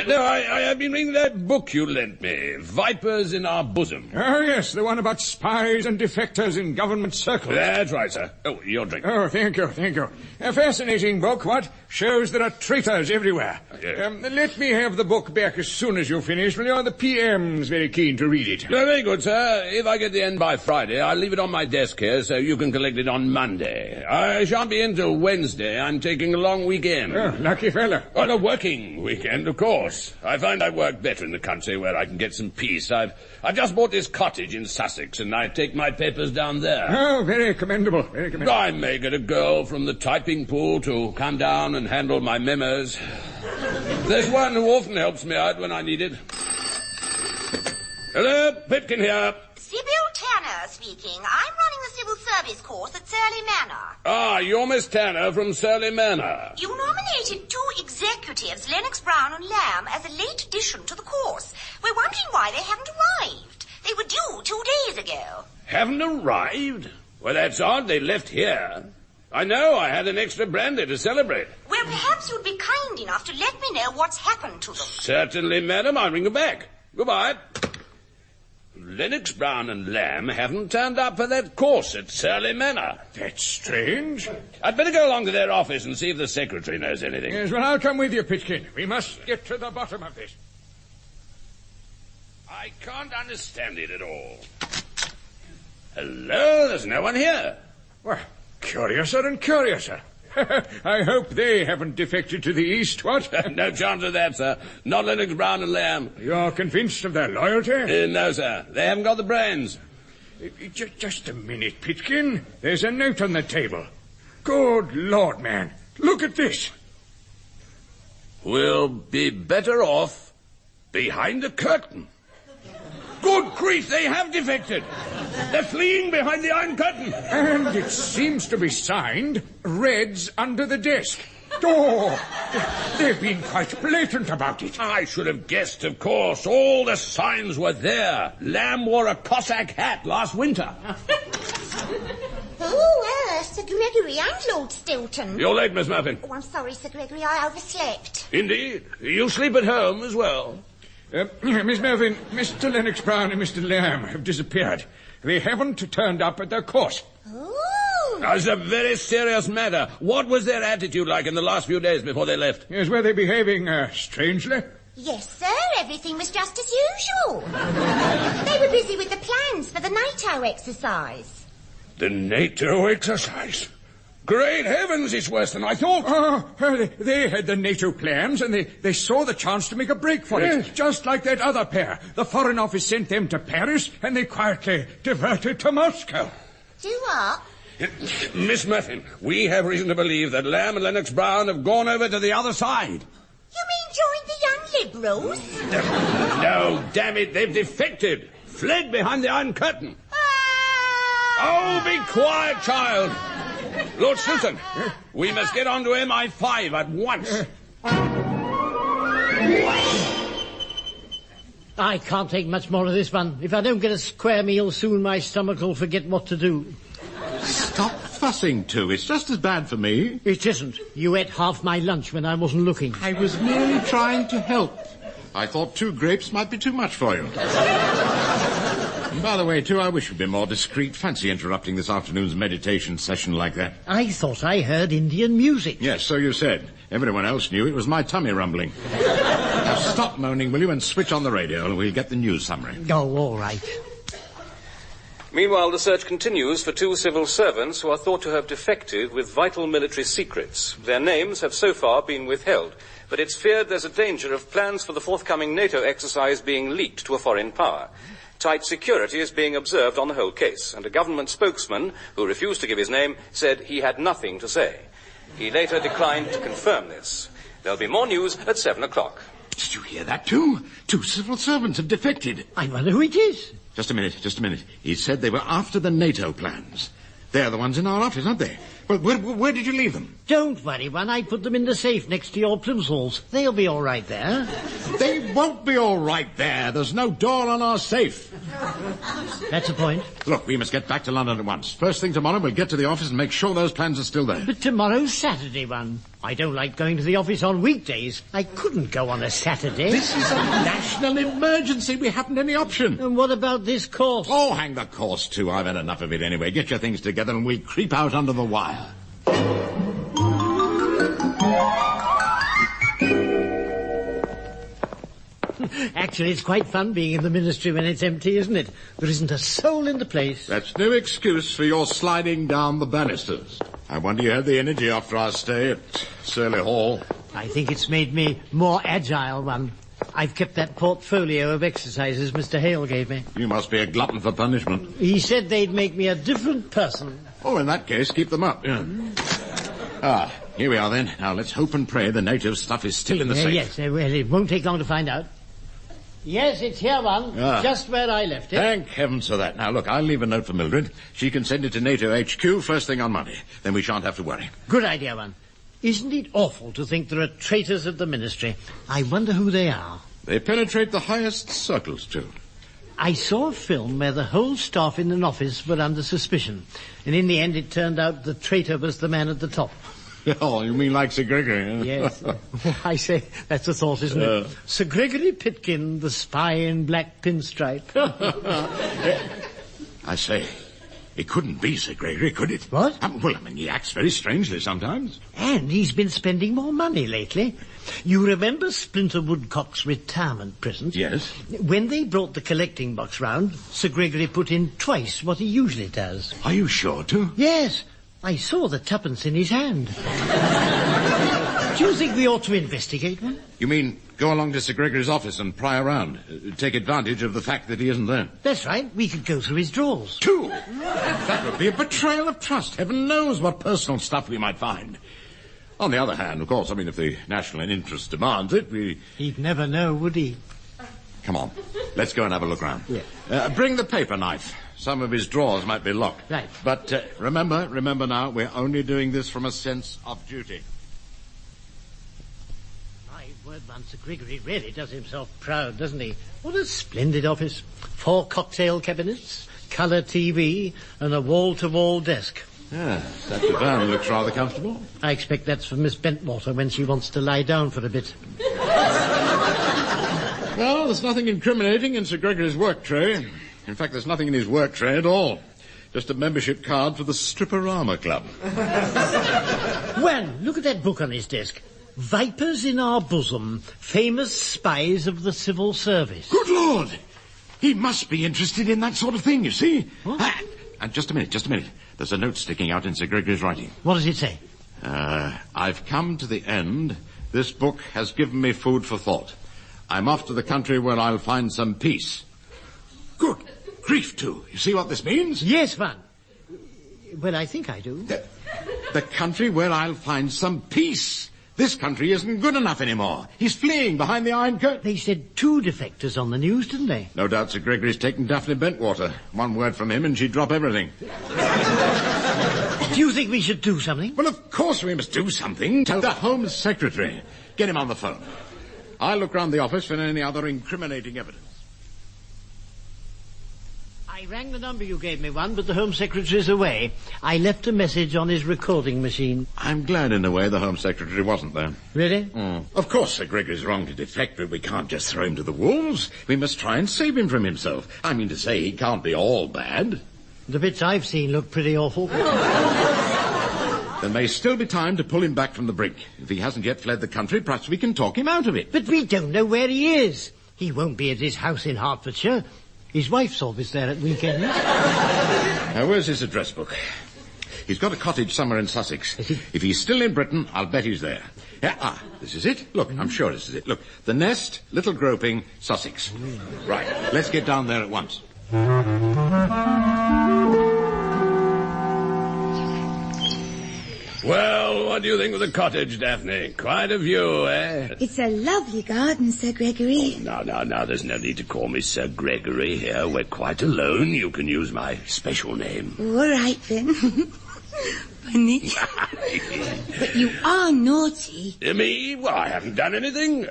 No, I have been reading that book you lent me, Vipers in Our Bosom. Oh, yes, the one about spies and defectors in government circles. That's right, sir. Oh, your drink. Oh, thank you. A fascinating book, what? Shows there are traitors everywhere. Yes. Let me have the book back as soon as you finish, will you? The PM's very keen to read it. Very good, sir. If I get the end by Friday, I'll leave it on my desk here so you can collect it on Monday. I shan't be in till Wednesday. I'm taking a long weekend. Oh, lucky fella. Well, a working weekend, of course. I find I work better in the country where I can get some peace. I've just bought this cottage in Sussex, and I take my papers down there. Oh, very commendable, very commendable. I may get a girl from the typing pool to come down and handle my memos. There's one who often helps me out when I need it. Hello, Pitkin here. Sybil Tanner speaking. I'm running the civil service course at Surley Manor. Ah, you're Miss Tanner from Surley Manor. You nominated 2 executives, Lennox-Brown and Lamb, as a late addition to the course. We're wondering why they haven't arrived. They were due 2 days ago. Haven't arrived? Well, that's odd. They left here. I know. I had an extra brandy to celebrate. Well, perhaps you'd be kind enough to let me know what's happened to them. Certainly, madam. I'll ring you back. Goodbye. Lennox-Brown and Lamb haven't turned up for that course at Surley Manor. That's strange. I'd better go along to their office and see if the secretary knows anything. Yes, well, I'll come with you, Pitkin. We must get to the bottom of this. I can't understand it at all. Hello, there's no one here. Well, curiouser and curiouser. I hope they haven't defected to the east, what? No chance of that, sir. Not Lennox-Brown and Lamb. You're convinced of their loyalty? No, sir. They haven't got the brains. Just a minute, Pitkin. There's a note on the table. Good Lord, man. Look at this. We'll be better off behind the curtain. Good grief, they have defected. They're fleeing behind the Iron Curtain. And it seems to be signed, Reds under the desk. Oh, they've been quite blatant about it. I should have guessed, of course. All the signs were there. Lamb wore a Cossack hat last winter. Oh, Sir Gregory and Lord Stilton. You're late, Miss Muffin. Oh, I'm sorry, Sir Gregory, I overslept. Indeed. You sleep at home as well. Miss Melvin, Mr. Lennox-Brown and Mr. Lamb have disappeared. They haven't turned up at their course. Oh, It's a very serious matter. What was their attitude like in the last few days before they left? Yes, were they behaving strangely? Yes, sir, everything was just as usual. They were busy with the plans for the NATO exercise. The NATO exercise? Great heavens, it's worse than I thought. They had the NATO plans and they saw the chance to make a break for it. Just like that other pair. The Foreign Office sent them to Paris and they quietly diverted to Moscow. Do what? Miss Muffin, we have reason to believe that Lamb and Lennox-Brown have gone over to the other side. You mean joined the Young Liberals? No, damn it, they've defected. Fled behind the Iron Curtain. Oh, be quiet, child. Lord Stilton, we must get on to MI5 at once. I can't take much more of this one. If I don't get a square meal soon, my stomach will forget what to do. Stop fussing, too. It's just as bad for me. It isn't. You ate half my lunch when I wasn't looking. I was merely trying to help. I thought 2 grapes might be too much for you. And by the way, too, I wish you'd been more discreet. Fancy interrupting this afternoon's meditation session like that. I thought I heard Indian music. Yes, so you said. Everyone else knew it was my tummy rumbling. Now stop moaning, will you, and switch on the radio and we'll get the news summary. Oh, all right. Meanwhile, the search continues for 2 civil servants who are thought to have defected with vital military secrets. Their names have so far been withheld, but it's feared there's a danger of plans for the forthcoming NATO exercise being leaked to a foreign power. Tight security is being observed on the whole case, and a government spokesman, who refused to give his name, said he had nothing to say. He later declined to confirm this. There'll be more news at 7 o'clock. Did you hear that, too? 2 civil servants have defected. I wonder who it is. Just a minute. He said they were after the NATO plans. They're the ones in our office, aren't they? Well, where did you leave them? Don't worry, One. I put them in the safe next to your plimsolls. They'll be all right there. They won't be all right there. There's no door on our safe. That's a point. Look, we must get back to London at once. First thing tomorrow, we'll get to the office and make sure those plans are still there. But tomorrow's Saturday, One. I don't like going to the office on weekdays. I couldn't go on a Saturday. This is a national emergency. We haven't any option. And what about this course? Oh, hang the course, too. I've had enough of it anyway. Get your things together and we'll creep out under the wire. Actually, it's quite fun being in the ministry when it's empty, isn't it? There isn't a soul in the place. That's no excuse for your sliding down the banisters. I wonder you had the energy after our stay at Surley Hall. I think it's made me more agile, One. I've kept that portfolio of exercises Mr. Hale gave me. You must be a glutton for punishment. He said they'd make me a different person. Oh, in that case, keep them up. Yeah. Here we are then. Now, let's hope and pray the native stuff is still in the safe. Yes, well, it won't take long to find out. Yes, it's here, One. Just where I left it. Thank heavens for that. Now, look, I'll leave a note for Mildred. She can send it to NATO HQ first thing on Monday. Then we shan't have to worry. Good idea, One. Isn't it awful to think there are traitors at the ministry? I wonder who they are. They penetrate the highest circles, too. I saw a film where the whole staff in an office were under suspicion. And in the end, it turned out the traitor was the man at the top. Oh, you mean like Sir Gregory? Huh? Yes. I say, that's a thought, isn't it? Sir Gregory Pitkin, the spy in black pinstripe. I say, it couldn't be Sir Gregory, could it? What? Well, I mean, he acts very strangely sometimes. And he's been spending more money lately. You remember Splinter Woodcock's retirement present? Yes. When they brought the collecting box round, Sir Gregory put in twice what he usually does. Are you sure, too? Yes. I saw the tuppence in his hand. Do you think we ought to investigate one? You mean go along to Sir Gregory's office and pry around? Take advantage of the fact that he isn't there? That's right. We could go through his drawers. Too? That would be a betrayal of trust. Heaven knows what personal stuff we might find. On the other hand, of course, I mean, if the national interest demands it, He'd never know, would he? Come on. Let's go and have a look round. Yeah. Bring the paper knife. Some of his drawers might be locked. Right. But remember now, we're only doing this from a sense of duty. My word, man, Sir Gregory really does himself proud, doesn't he? What a splendid office. 4 cocktail cabinets, colour TV, and a wall-to-wall desk. Yeah, that divan looks rather comfortable. I expect that's for Miss Bentwater when she wants to lie down for a bit. Well, there's nothing incriminating in Sir Gregory's work tray. In fact, there's nothing in his work tray at all. Just a membership card for the Stripperama Club. Well, look at that book on his desk. Vipers in Our Bosom, Famous Spies of the Civil Service. Good Lord! He must be interested in that sort of thing, you see. What? And just a minute. There's a note sticking out in Sir Gregory's writing. What does it say? I've come to the end. This book has given me food for thought. I'm off to the country where I'll find some peace. Good grief, too. You see what this means? Yes, Van. Well, I think I do. The country where I'll find some peace. This country isn't good enough anymore. He's fleeing behind the Iron Curtain. They said 2 defectors on the news, didn't they? No doubt Sir Gregory's taken Daphne Bentwater. One word from him and she'd drop everything. Do you think we should do something? Well, of course we must do something. Tell the Home Secretary. Get him on the phone. I'll look round the office for any other incriminating evidence. I rang the number you gave me, Van, but the Home Secretary's away. I left a message on his recording machine. I'm glad, in a way, the Home Secretary wasn't there. Really? Of course, Sir Gregory's wrong to defect, but we can't just throw him to the wolves. We must try and save him from himself. I mean to say, he can't be all bad. The bits I've seen look pretty awful. There may still be time to pull him back from the brink. If he hasn't yet fled the country, perhaps we can talk him out of it. But we don't know where he is. He won't be at his house in Hertfordshire. His wife's always there at weekends. Now, where's his address book? He's got a cottage somewhere in Sussex. If he's still in Britain, I'll bet he's there. Yeah, this is it. Look, I'm sure this is it. Look, The Nest, Little Groping, Sussex. Right, let's get down there at once. Well, what do you think of the cottage, Daphne? Quite a view, eh? It's a lovely garden, Sir Gregory. No, there's no need to call me Sir Gregory here. We're quite alone. You can use my special name. All right, then. Bunny. But you are naughty. Me? Well, I haven't done anything,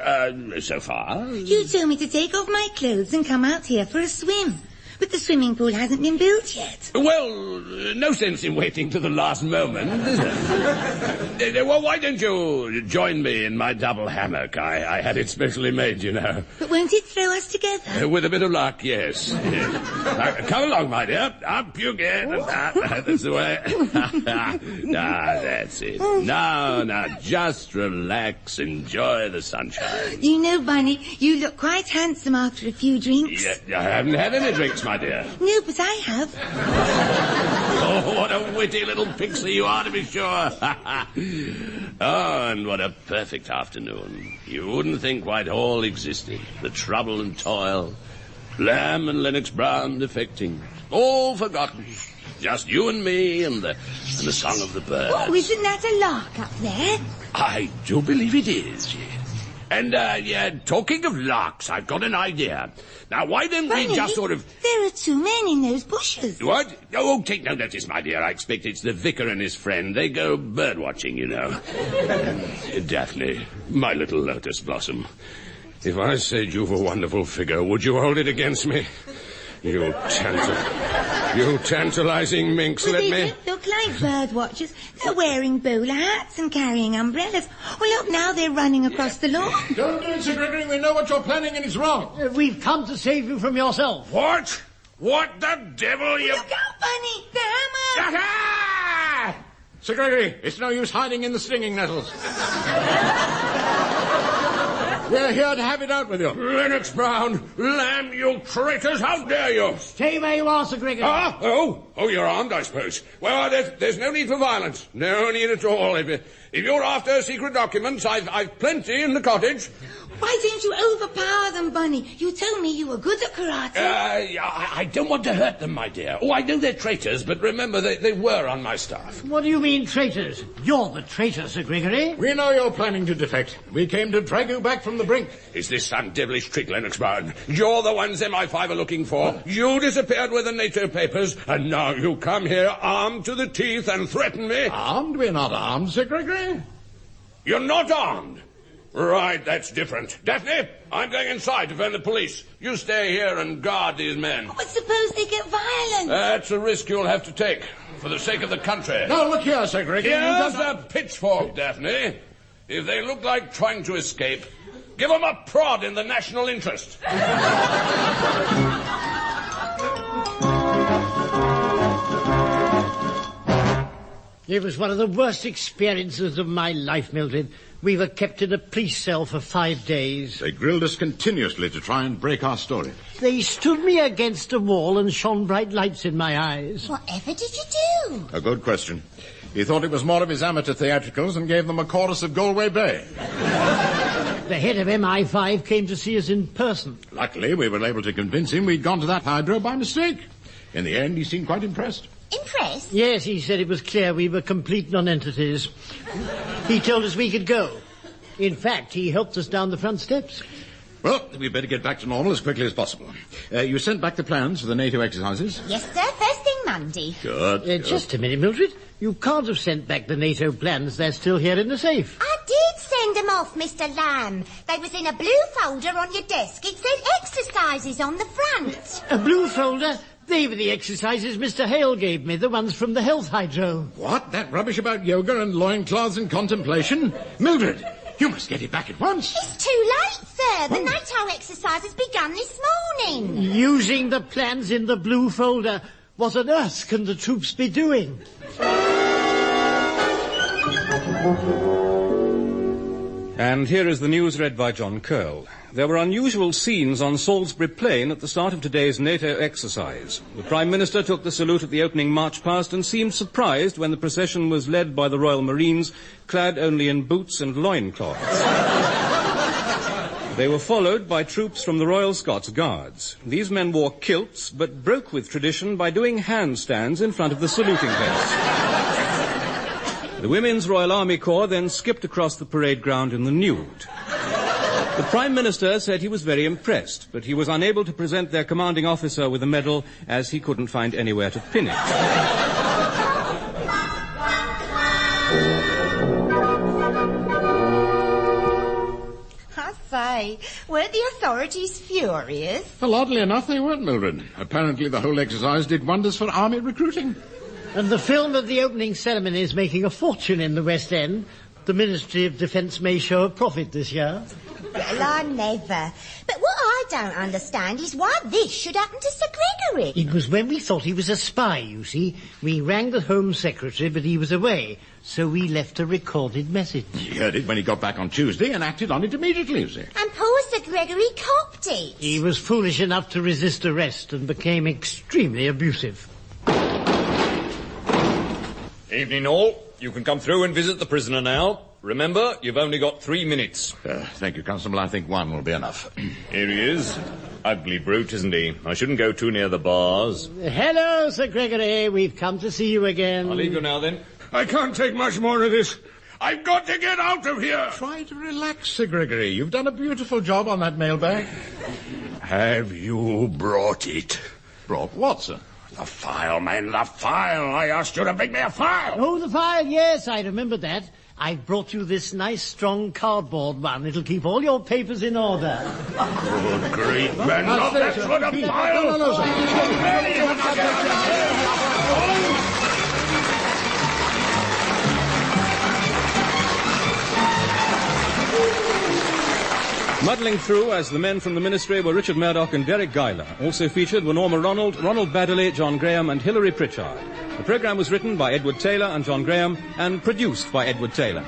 so far. You told me to take off my clothes and come out here for a swim. But the swimming pool hasn't been built yet. Well, no sense in waiting to the last moment, is there? Well, why don't you join me in my double hammock? I had it specially made, you know. But won't it throw us together? With a bit of luck, yes. Now, come along, my dear. Up you get. That's the way. That's it. Now, just relax. Enjoy the sunshine. You know, Bunny, you look quite handsome after a few drinks. Yeah, I haven't had any drinks, my dear. No, but I have. Oh, what a witty little pixie you are, to be sure. Oh, and what a perfect afternoon. You wouldn't think Whitehall existed. The trouble and toil. Lamb and Lennox-Brown defecting. All forgotten. Just you and me and the song of the birds. Oh, isn't that a lark up there? I do believe it is, yes. And, talking of larks, I've got an idea. Now, why don't Bunny, we just sort of... There are 2 men in those bushes. What? Oh, take no notice, my dear. I expect it's the vicar and his friend. They go bird-watching, you know. Daphne, my little lotus blossom. If I said you've a wonderful figure, would you hold it against me? You tantalizing minx, Well, let they me... don't look like bird watchers. They're wearing bowler hats and carrying umbrellas. Well, look, now they're running across the lawn. Don't do it, Sir Gregory. We know what you're planning and it's wrong. We've come to save you from yourself. What? What the devil you... Look out, Bunny! The hammer! Ah! Sir Gregory, it's no use hiding in the stinging nettles. We're here to have it out with you. Lennox-Brown, Lamb, you traitors, how dare you? Stay where you are, Sir Gregory. Ah, oh, you're armed, I suppose. Well, there's no need for violence. No need at all. If you're after secret documents, I've plenty in the cottage. Why don't you overpower them, Bunny? You told me you were good at karate. I don't want to hurt them, my dear. Oh, I know they're traitors, but remember, they were on my staff. What do you mean, traitors? You're the traitor, Sir Gregory. We know you're planning to defect. We came to drag you back from the brink. Is this some devilish trick, Lennox-Brown? You're the ones MI5 are looking for. You disappeared with the NATO papers, and now you come here armed to the teeth and threaten me? Armed? We're not armed, Sir Gregory. You're not armed? Right, that's different. Daphne, I'm going inside to phone the police. You stay here and guard these men. But suppose they get violent. That's a risk you'll have to take, for the sake of the country. No, look here, Sir Gregory. Here's a pitchfork, Daphne. If they look like trying to escape, give them a prod in the national interest. It was one of the worst experiences of my life, Mildred. We were kept in a police cell for 5 days. They grilled us continuously to try and break our story. They stood me against a wall and shone bright lights in my eyes. Whatever did you do? A good question. He thought it was more of his amateur theatricals and gave them a chorus of Galway Bay. The head of MI5 came to see us in person. Luckily, we were able to convince him we'd gone to that hydro by mistake. In the end, he seemed quite impressed. Impressed? Yes, he said it was clear we were complete nonentities. He told us we could go. In fact, he helped us down the front steps. Well, we'd better get back to normal as quickly as possible. You sent back the plans for the NATO exercises? Yes, sir. First thing Monday. Good. Just a minute, Mildred. You can't have sent back the NATO plans. They're still here in the safe. I did send them off, Mr. Lamb. They was in a blue folder on your desk. It said exercises on the front. A blue folder? They were the exercises Mr. Hale gave me, the ones from the health hydro. What? That rubbish about yoga and loincloths and contemplation? Mildred, you must get it back at once. It's too late, sir. The NATO exercises begun this morning. Using the plans in the blue folder. What on earth can the troops be doing? And here is the news read by John Curl. There were unusual scenes on Salisbury Plain at the start of today's NATO exercise. The Prime Minister took the salute at the opening march past and seemed surprised when the procession was led by the Royal Marines, clad only in boots and loincloths. They were followed by troops from the Royal Scots Guards. These men wore kilts, but broke with tradition by doing handstands in front of the saluting place. The Women's Royal Army Corps then skipped across the parade ground in the nude. The Prime Minister said he was very impressed, but he was unable to present their commanding officer with a medal as he couldn't find anywhere to pin it. I say, weren't the authorities furious? Well, oddly enough, they weren't, Mildred. Apparently the whole exercise did wonders for army recruiting. And the film of the opening ceremony is making a fortune in the West End. The Ministry of Defence may show a profit this year. Well, I never. But what I don't understand is why this should happen to Sir Gregory. It was when we thought he was a spy, you see. We rang the Home Secretary, but he was away, so we left a recorded message. He heard it when he got back on Tuesday and acted on it immediately, you see. And poor Sir Gregory copped it. He was foolish enough to resist arrest and became extremely abusive. Evening all. You can come through and visit the prisoner now. Remember, you've only got 3 minutes. Thank you, Constable. I think 1 will be enough. Here he is. Ugly brute, isn't he? I shouldn't go too near the bars. Hello, Sir Gregory. We've come to see you again. I'll leave you now, then. I can't take much more of this. I've got to get out of here. Try to relax, Sir Gregory. You've done a beautiful job on that mailbag. Have you brought it? Brought what, sir? The file, man, the file. I asked you to bring me a file. Oh, the file, yes, I remember that. I brought you this nice, strong cardboard one. It'll keep all your papers in order. Good grief, man. Not that sort of file. No, sir. Muddling through as the men from the ministry were Richard Murdoch and Deryck Guyler. Also featured were Norma Ronald, Ronald Baddiley, John Graham and Hilary Pritchard. The programme was written by Edward Taylor and John Graham and produced by Edward Taylor.